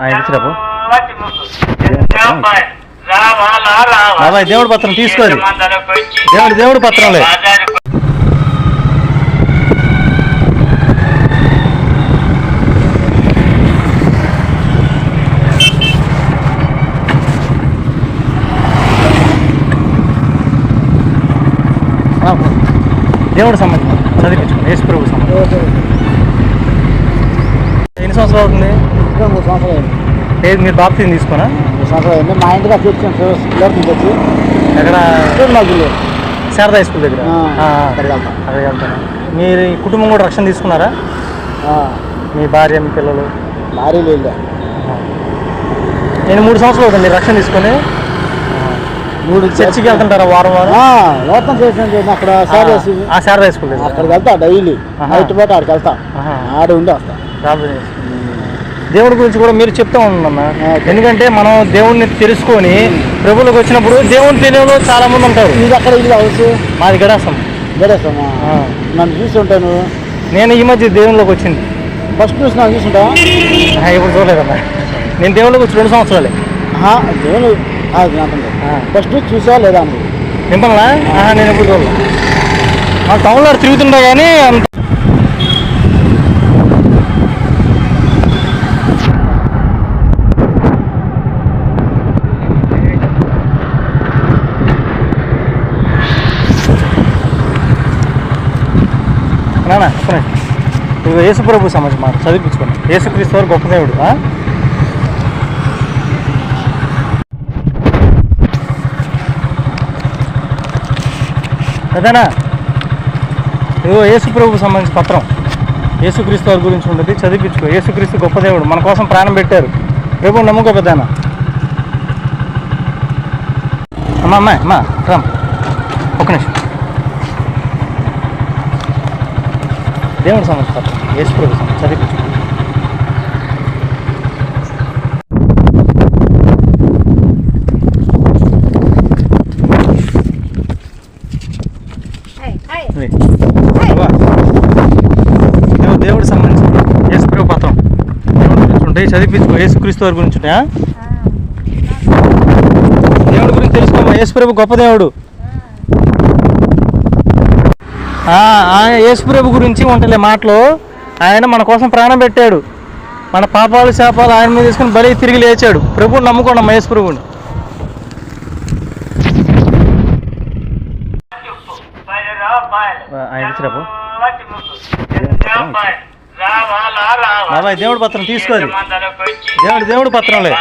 ఆయన ఇచ్చిరాపు బాబాయ్ దేవుడి పత్రం తీసుకోరు దేవుడి పత్రం లేదు దేవుడు సంబంధం చదివించుకోండి యేసు ప్రభు సంబంధం ఎన్ని సంవత్సరాలు అవుతుంది 3 సంవత్సరాలు లేదు మీరు బాప్తిజం తీసుకున్నా 3 సంవత్సరాలు అయింది మా ఇంటికి వచ్చి వచ్చి ఎక్కడ మాకు శారదా స్కూల్ దగ్గర అక్కడికి వెళ్తాను మీరు కుటుంబం కూడా రక్షణ తీసుకున్నారా మీ భార్య మీ పిల్లలు భార్య లేదు నేను 3 సంవత్సరాలు అవుతుంది మీరు రక్షణ తీసుకొని 3 చర్చికి వెళ్తుంటారా వారం వారం చేసాను అక్కడ శారదా స్కూల్ అక్కడికి వెళ్తా డైలీ నైట్ పూట ఆడికి వెళ్తా ఆడ ఉండి వస్తా దేవుడి గురించి కూడా మీరు చెప్తా ఉందన్న ఎందుకంటే మనం దేవుడిని తెలుసుకొని ప్రభువులకు వచ్చినప్పుడు దేవుని తెలియలో చాలా మంది ఉంటారు ఇది అక్కడ ఇది హౌస్ మాది గడాసం నన్ను చూసి ఉంటాను నేను ఈ మధ్య దేవుళ్ళకి వచ్చింది ఫస్ట్ చూసి నాకు చూసుంటా ఇప్పుడు చూడలేదన్నా నేను దేవుళ్ళకి వచ్చి 2 సంవత్సరాలే దేవుడు ఫస్ట్ చూసా లేదా నింపన్నా నేను ఎప్పుడు చూడలేదు మా టౌన్లో తిరుగుతుంటా కానీ అంత నానా ఇదిగో యేసు ప్రభు సమాజం మాట చదివించుకోండి యేసుక్రీస్తు వారు గొప్ప దేవుడు అదేనా ఇదిగో యేసు ప్రభు సంబంధించిన పత్రం యేసుక్రీస్తు వారి గురించి ఉంటుంది చదివించుకో యేసుక్రీస్తు గొప్ప దేవుడు మన కోసం ప్రాణం పెట్టారు రేపు నమ్ముకో పెద్దనా అమ్మా రామ్ ఒక్క నిమిషం దేవుడు సంబంధించిన పత్రం యేసు ప్రభు చదివించుకో దేవుడికి సంబంధించిన యేసు ప్రభు పత్రం దేవుడి గురించి ఉంటాయి చదివించుకో యేసుక్రీస్తు వారి గురించి ఉంటాయా దేవుడి గురించి తెలుసుకోమా యేసు ప్రభు గొప్ప దేవుడు యేసు ప్రభు గురించి ఉంటలే మాటలు ఆయన మన కోసం ప్రాణం పెట్టాడు మన పాపాలు శాపాలు ఆయన మీద తీసుకుని బలి తిరిగి లేచాడు ప్రభువుని నమ్ముకోండి అమ్మా యేసు ప్రభువుని ఆయన ఇచ్చిరాపు బాబాయ్ దేవుడి పత్రం తీసుకోరు దేవుడి పత్రం లేదు